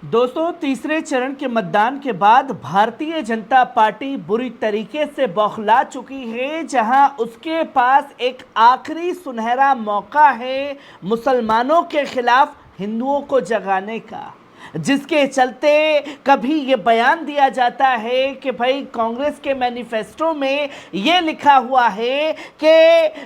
दोस्तों, तीसरे चरण के मतदान के बाद भारतीय जनता पार्टी बुरी तरीके से बौखला चुकी है, जहां उसके पास एक आखिरी सुनहरा मौका है मुसलमानों के खिलाफ हिंदुओं को जगाने का। जिसके चलते कभी ये बयान दिया जाता है कि भाई कांग्रेस के मैनिफेस्टो में ये लिखा हुआ है कि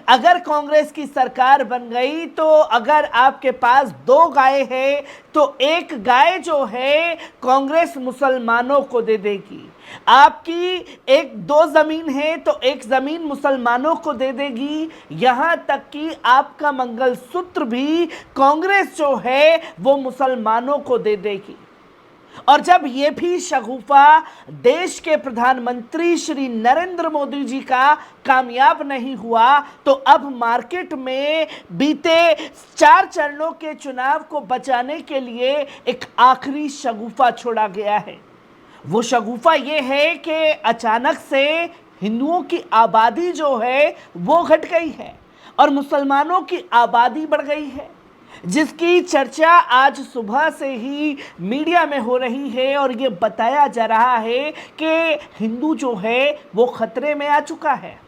अगर कांग्रेस की सरकार बन गई तो अगर आपके पास 2 गाय है तो एक गाय जो है कांग्रेस मुसलमानों को दे देगी। आपकी 1-2 जमीन है तो एक जमीन मुसलमानों को दे देगी। यहां तक कि आपका मंगलसूत्र भी कांग्रेस जो है वो मुसलमानों को दे देगी। और जब ये भी शगुफा देश के प्रधानमंत्री श्री नरेंद्र मोदी जी का कामयाब नहीं हुआ तो अब मार्केट में बीते 4 चरणों के चुनाव को बचाने के लिए एक आखिरी शगुफा छोड़ा गया है। वो शगुफा ये है कि अचानक से हिंदुओं की आबादी जो है वो घट गई है और मुसलमानों की आबादी बढ़ गई है, जिसकी चर्चा आज सुबह से ही मीडिया में हो रही है। और ये बताया जा रहा है कि हिंदू जो है वो खतरे में आ चुका है।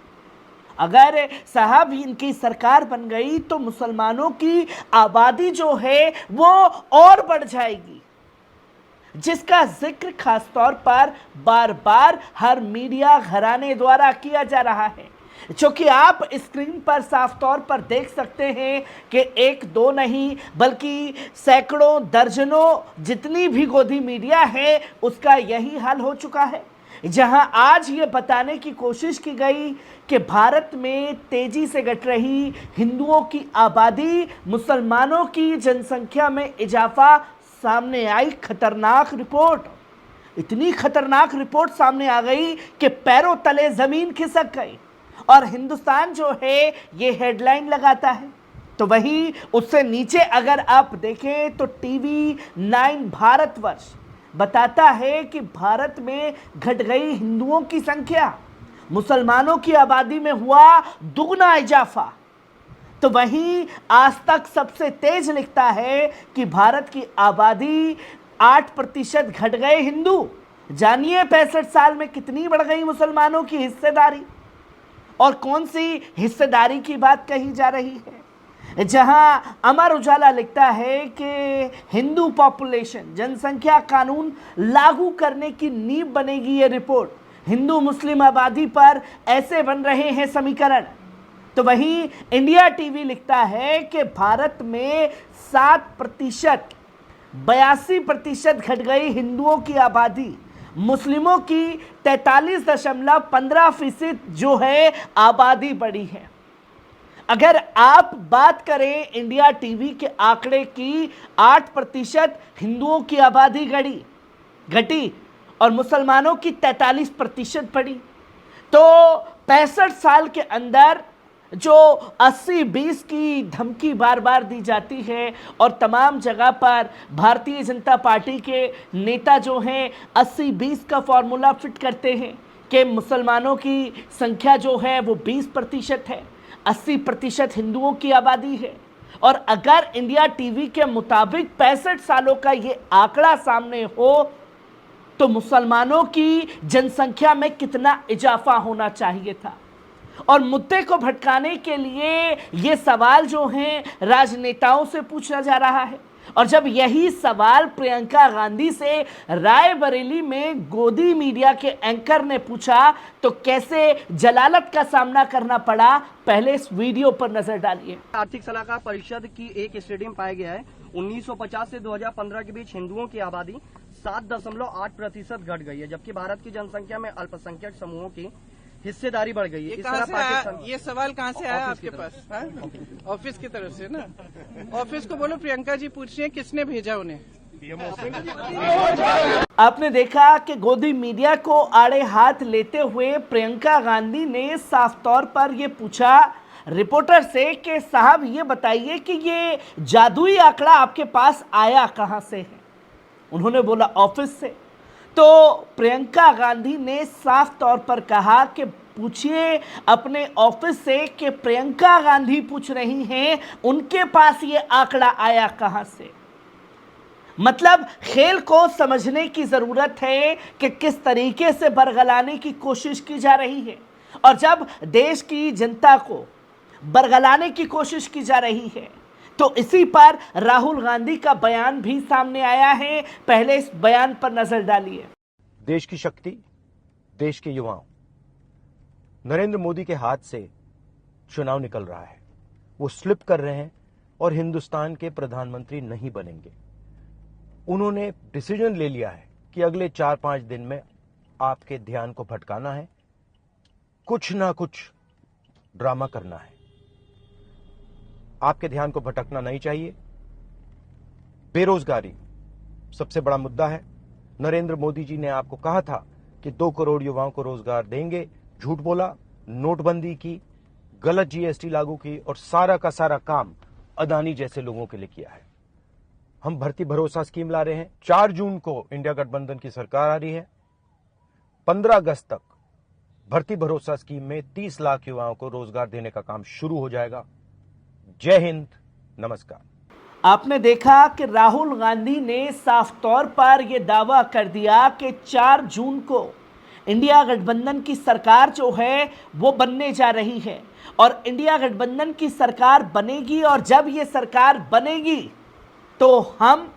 अगर साहब इनकी सरकार बन गई तो मुसलमानों की आबादी जो है वो और बढ़ जाएगी, जिसका जिक्र खासतौर पर बार बार हर मीडिया घराने द्वारा किया जा रहा है। क्योंकि आप स्क्रीन पर साफ तौर पर देख सकते हैं कि 1-2 नहीं बल्कि सैकड़ों दर्जनों जितनी भी गोदी मीडिया है उसका यही हाल हो चुका है। जहां आज ये बताने की कोशिश की गई कि भारत में तेजी से घट रही हिंदुओं की आबादी, मुसलमानों की जनसंख्या में इजाफा, सामने आई खतरनाक रिपोर्ट। इतनी खतरनाक रिपोर्ट सामने आ गई कि पैरों तले जमीन खिसक गई और हिंदुस्तान जो है ये हेडलाइन लगाता है। तो वहीं उससे नीचे अगर आप देखें तो टीवी 9 भारतवर्ष बताता है कि भारत में घट गई हिंदुओं की संख्या, मुसलमानों की आबादी में हुआ दुगना इजाफा। तो वहीं आज तक सबसे तेज लिखता है कि भारत की आबादी 8% घट गए हिंदू। जानिए 65 साल में कितनी बढ़ गई मुसलमानों की हिस्सेदारी और कौन सी हिस्सेदारी की बात कही जा रही है। जहां अमर उजाला लिखता है कि हिंदू पॉपुलेशन जनसंख्या कानून लागू करने की नींव बनेगी ये रिपोर्ट। हिंदू मुस्लिम आबादी पर ऐसे बन रहे हैं समीकरण। तो वहीं इंडिया टीवी लिखता है कि भारत में 7%, 82% घट गई हिंदुओं की आबादी, मुस्लिमों की 43.15% जो है आबादी बढ़ी है। अगर आप बात करें इंडिया टीवी के आंकड़े की, 8% हिंदुओं की आबादी घटी और मुसलमानों की 43% बढ़ी। तो 65 साल के अंदर जो 80-20 की धमकी बार बार दी जाती है और तमाम जगह पर भारतीय जनता पार्टी के नेता जो हैं 80-20 का फॉर्मूला फिट करते हैं कि मुसलमानों की संख्या जो है वो 20% है, 80% हिंदुओं की आबादी है। और अगर इंडिया टीवी के मुताबिक 65 सालों का ये आंकड़ा सामने हो तो मुसलमानों की जनसंख्या में कितना इजाफा होना चाहिए था। और मुद्दे को भटकाने के लिए ये सवाल जो हैं राजनेताओं से पूछा जा रहा है। और जब यही सवाल प्रियंका गांधी से रायबरेली में गोदी मीडिया के एंकर ने पूछा तो कैसे जलालत का सामना करना पड़ा, पहले इस वीडियो पर नजर डालिए। आर्थिक सलाहकार परिषद की एक स्टडी पाया गया है 1950 से 2015 के बीच हिंदुओं की आबादी 7.8% घट गई है, जबकि भारत की जनसंख्या में अल्पसंख्यक समूहों की हिस्सेदारी बढ़ गई है। ये सवाल कहाँ से आया आपके पास? ऑफिस की तरफ से ना? ऑफिस को बोलो प्रियंका जी पूछ रही है किसने भेजा उन्हें। आपने देखा कि गोदी मीडिया को आड़े हाथ लेते हुए प्रियंका गांधी ने साफ तौर पर यह पूछा रिपोर्टर से कि साहब ये बताइए कि ये जादुई आंकड़ा आपके पास आया कहां से है। उन्होंने बोला ऑफिस से। तो प्रियंका गांधी ने साफ तौर पर कहा कि पूछिए अपने ऑफिस से कि प्रियंका गांधी पूछ रही हैं उनके पास ये आंकड़ा आया कहां से। मतलब खेल को समझने की जरूरत है कि किस तरीके से बरगलाने की कोशिश की जा रही है, और जब देश की जनता को बरगलाने की कोशिश की जा रही है तो इसी पर राहुल गांधी का बयान भी सामने आया है। पहले इस बयान पर नजर डालिए। देश की शक्ति, देश के युवाओं, नरेंद्र मोदी के हाथ से चुनाव निकल रहा है। वो स्लिप कर रहे हैं और हिंदुस्तान के प्रधानमंत्री नहीं बनेंगे। उन्होंने डिसीजन ले लिया है कि अगले 4-5 दिन में आपके ध्यान को भटकाना है, कुछ ना कुछ ड्रामा करना है। आपके ध्यान को भटकना नहीं चाहिए। बेरोजगारी सबसे बड़ा मुद्दा है। नरेंद्र मोदी जी ने आपको कहा था कि 2 करोड़ युवाओं को रोजगार देंगे, झूठ बोला, नोटबंदी की, गलत जीएसटी लागू की और सारा का सारा काम अदानी जैसे लोगों के लिए किया है। हम भर्ती भरोसा स्कीम ला रहे हैं। 4 जून को इंडिया गठबंधन की सरकार आ रही है। 15 अगस्त तक भर्ती भरोसा स्कीम में 30 लाख युवाओं को रोजगार देने का काम शुरू हो जाएगा। जय हिंद, नमस्कार। आपने देखा कि राहुल गांधी ने साफ तौर पर यह दावा कर दिया कि 4 जून को इंडिया गठबंधन की सरकार जो है वो बनने जा रही है, और इंडिया गठबंधन की सरकार बनेगी, और जब ये सरकार बनेगी तो हम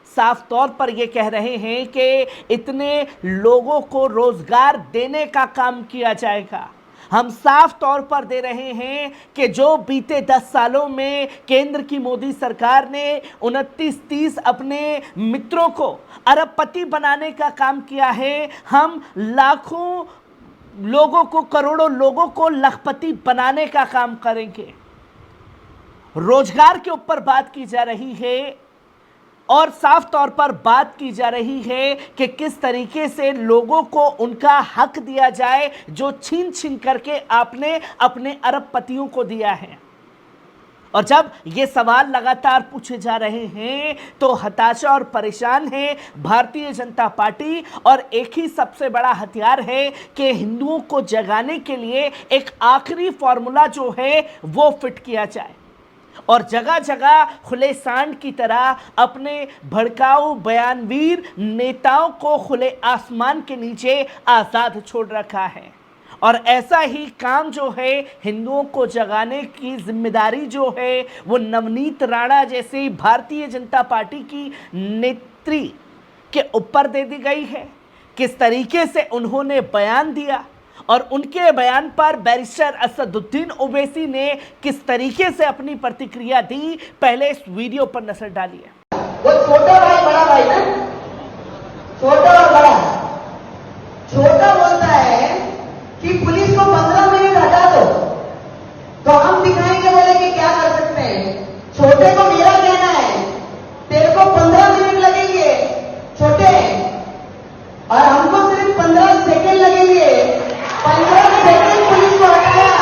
साफ तौर पर ये कह रहे हैं कि इतने लोगों को रोजगार देने का काम किया जाएगा। हम साफ तौर पर दे रहे हैं कि जो बीते 10 सालों में केंद्र की मोदी सरकार ने 29-30 अपने मित्रों को अरबपति बनाने का काम किया है, हम लाखों लोगों को, करोड़ों लोगों को लखपति बनाने का काम करेंगे। रोजगार के ऊपर बात की जा रही है और साफ तौर पर बात की जा रही है कि किस तरीके से लोगों को उनका हक दिया जाए जो छीन छीन करके आपने अपने अरबपतियों को दिया है। और जब ये सवाल लगातार पूछे जा रहे हैं तो हताशा और परेशान है भारतीय जनता पार्टी, और एक ही सबसे बड़ा हथियार है कि हिंदुओं को जगाने के लिए एक आखिरी फॉर्मूला जो है वो फिट किया जाए, और जगह जगह खुले सांड की तरह अपने भड़काऊ बयानवीर नेताओं को खुले आसमान के नीचे आजाद छोड़ रखा है। और ऐसा ही काम जो है हिंदुओं को जगाने की जिम्मेदारी जो है वो नवनीत राणा जैसे भारतीय जनता पार्टी की नेत्री के ऊपर दे दी गई है। किस तरीके से उन्होंने बयान दिया और उनके बयान पर बैरिस्टर असदुद्दीन ओवैसी ने किस तरीके से अपनी प्रतिक्रिया दी, पहले इस वीडियो पर नजर डालिए। वो छोटा भाई बड़ा भाई ना, छोटा और बड़ा। छोटा बोलता है कि पुलिस को 15 मिनट हटा दो, तो हम दिखाएंगे बोले कि क्या कर सकते हैं। छोटे को मेरा कहना है तेरे को 15 मिनट लगेंगे छोटे, और हमको सिर्फ 15 सेकंड लगेंगे। 15 सेकंड पुलिस को हटाया,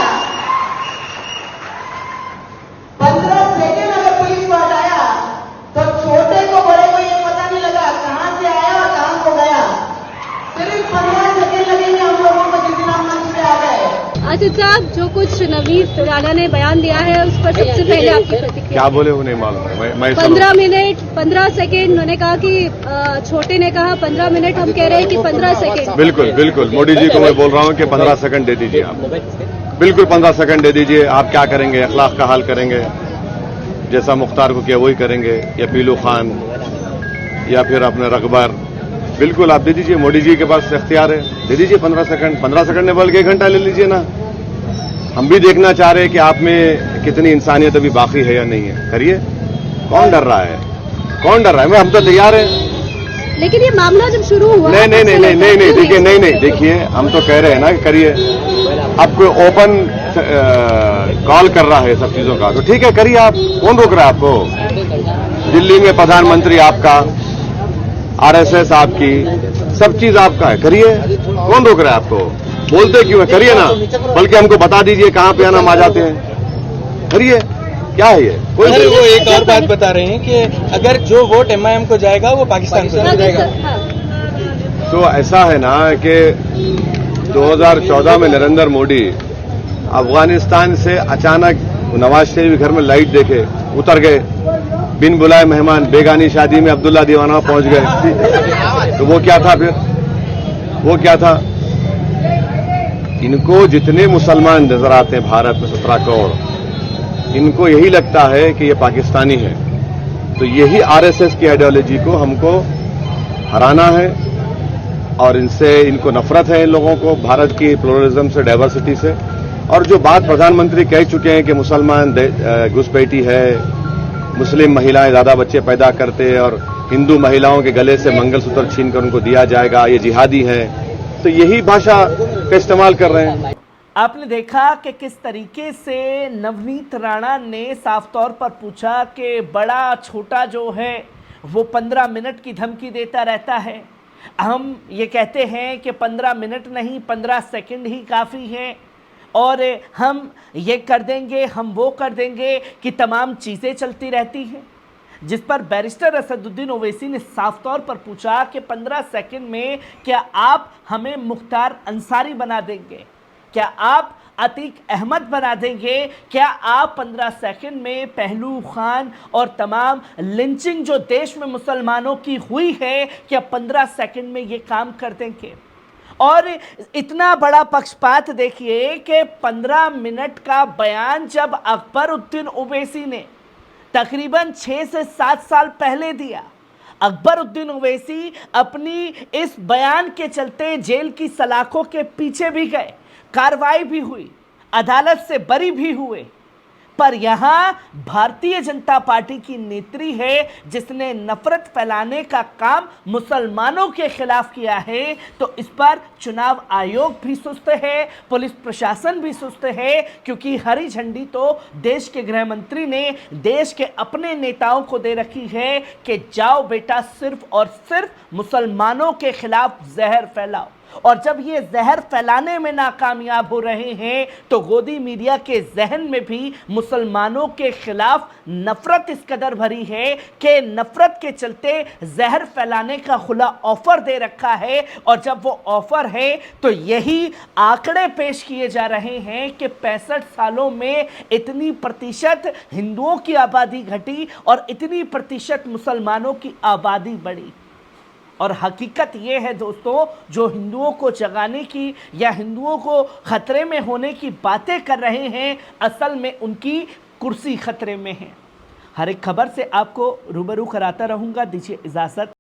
15 सेकंड अगर पुलिस को हटाया तो छोटे को बड़े को ये पता नहीं लगा कहां से आया और कहां को गया। सिर्फ 15 सेकंड लगेंगे हम लोगों को जिस दिन हम मंच पे आ गए। आसिफ साहब, जो कुछ नवनीत राणा ने बयान दिया है उस पर सबसे पहले आपकी प्रतिक्रिया क्या बोले वो नहीं मालूम है। मैं 15 मिनट 15 सेकेंड उन्होंने कहा कि छोटे ने कहा 15 मिनट, हम कह रहे हैं कि 15 सेकेंड। बिल्कुल बिल्कुल, मोदी जी को मैं बोल रहा हूं कि 15 सेकंड दे दीजिए आप, बिल्कुल 15 सेकंड दे दीजिए। आप क्या करेंगे, अखलाक का हाल करेंगे, जैसा मुख्तार को किया वही करेंगे, या पीलू खान या फिर अपने रकबर, बिल्कुल आप दे दीजिए। मोदी जी के पास इख्तियार है, दे दीजिए 15 सेकंड। 15 सेकंड ने बल्कि 1 घंटा ले लीजिए ना। हम भी देखना चाह रहे हैं कि आप में कितनी इंसानियत अभी बाकी है या नहीं है। करिए, कौन डर रहा है, कौन डर रहा है। हम तो तैयार हैं। लेकिन ये मामला जब शुरू हुआ नहीं देखिए, नहीं देखिए, हम तो कह रहे हैं ना कि करिए। अब कोई ओपन कॉल कर रहा है सब चीजों का, तो ठीक है करिए आप, कौन रोक रहा है आपको। दिल्ली में प्रधानमंत्री आपका, आरएसएस आपकी, सब चीज आपका है, करिए, कौन रोक रहा है आपको। बोलते क्यों है, करिए ना, बल्कि हमको बता दीजिए कहां पे नाम आ जाते हैं, करिए। क्या है ये कोई वो एक और बात बता रहे हैं कि अगर जो वोट एमआईएम को जाएगा वो पाकिस्तान को जाएगा। तो ऐसा है ना कि 2014 में नरेंद्र मोदी अफगानिस्तान से अचानक नवाज शरीफ घर में लाइट देखे उतर गए, बिन बुलाए मेहमान, बेगानी शादी में अब्दुल्ला दीवाना पहुंच गए। तो वो क्या था फिर? वो क्या था? इनको जितने मुसलमान नजर आते हैं भारत में 17 करोड़, इनको यही लगता है कि ये पाकिस्तानी है। तो यही आरएसएस की आइडियोलॉजी को हमको हराना है और इनसे इनको नफरत है, इन लोगों को भारत की प्लुरलिज्म से, डाइवर्सिटी से। और जो बात प्रधानमंत्री कह चुके हैं कि मुसलमान घुसपैठी है, मुस्लिम महिलाएं ज्यादा बच्चे पैदा करते हैं और हिंदू महिलाओं के गले से मंगलसूत्र छीनकर उनको दिया जाएगा, ये जिहादी है, तो यही भाषा का इस्तेमाल कर रहे हैं। आपने देखा कि किस तरीके से नवनीत राणा ने साफ तौर पर पूछा कि बड़ा छोटा जो है वो 15 मिनट की धमकी देता रहता है। हम ये कहते हैं कि 15 मिनट नहीं 15 सेकंड ही काफ़ी है और हम ये कर देंगे, हम वो कर देंगे कि तमाम चीज़ें चलती रहती हैं। जिस पर बैरिस्टर असदुद्दीन ओवैसी ने साफ तौर पर पूछा कि 15 सेकंड में क्या आप हमें मुख्तार अंसारी बना देंगे, क्या आप अतीक अहमद बना देंगे, क्या आप 15 सेकंड में पहलू खान और तमाम लिंचिंग जो देश में मुसलमानों की हुई है, क्या 15 सेकंड में ये काम कर देंगे? और इतना बड़ा पक्षपात देखिए कि 15 मिनट का बयान जब अकबरुद्दीन ओवैसी ने तकरीबन 6 से 7 साल पहले दिया, अकबरुद्दीन ओवैसी अपनी इस बयान के चलते जेल की सलाखों के पीछे भी गए, कार्रवाई भी हुई, अदालत से बरी भी हुए। पर यहाँ भारतीय जनता पार्टी की नेत्री है जिसने नफरत फैलाने का काम मुसलमानों के खिलाफ किया है, तो इस पर चुनाव आयोग भी सुस्त है, पुलिस प्रशासन भी सुस्त है, क्योंकि हरी झंडी तो देश के गृह मंत्री ने देश के अपने नेताओं को दे रखी है कि जाओ बेटा सिर्फ और सिर्फ मुसलमानों के खिलाफ जहर फैलाओ। और जब ये जहर फैलाने में नाकामयाब हो रहे हैं तो गोदी मीडिया के जहन में भी मुसलमानों के खिलाफ नफरत इस कदर भरी है कि नफरत के चलते जहर फैलाने का खुला ऑफर दे रखा है। और जब वो ऑफर है तो यही आंकड़े पेश किए जा रहे हैं कि 65 सालों में इतनी प्रतिशत हिंदुओं की आबादी घटी और इतनी प्रतिशत मुसलमानों की आबादी बढ़ी। और हकीकत ये है दोस्तों, जो हिंदुओं को जगाने की या हिंदुओं को खतरे में होने की बातें कर रहे हैं, असल में उनकी कुर्सी खतरे में है। हर एक खबर से आपको रूबरू कराता रहूंगा। दीजिए इजाजत।